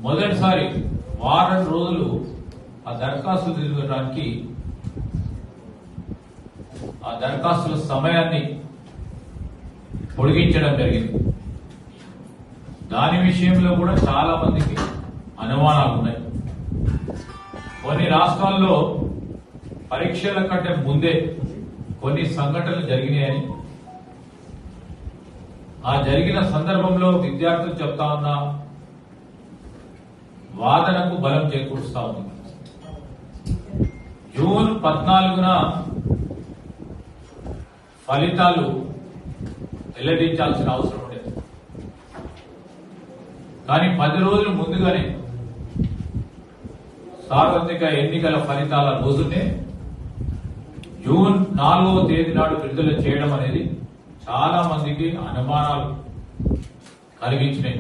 మొదటిసారి వారం రోజులు ఆ దరఖాస్తులు తిరగడానికి ఆ దరఖాస్తుల సమయాన్ని పొడిగించడం జరిగింది. దాని విషయంలో కూడా చాలా మందికి అనుమానాలు ఉన్నాయి. కొన్ని రాష్ట్రాల్లో పరీక్షల కంటే ముందే కొన్ని సంఘటనలు జరిగినాయని, ఆ జరిగిన సందర్భంలో విద్యార్థులు చెప్తా ఉన్న వాదనకు బలం చేకూరుస్తా ఉంది. జూన్ 14న ఫలితాలు వెల్లడించాల్సిన అవసరం ఉండేది. కానీ 10 రోజులు ముందుగానే సార్వత్రిక ఎన్నికల ఫలితాల రోజునే జూన్ 4వ తేదీ నాడు విడుదల చేయడం అనేది చాలా మందికి అనుమానాలు కలిగించినాయి.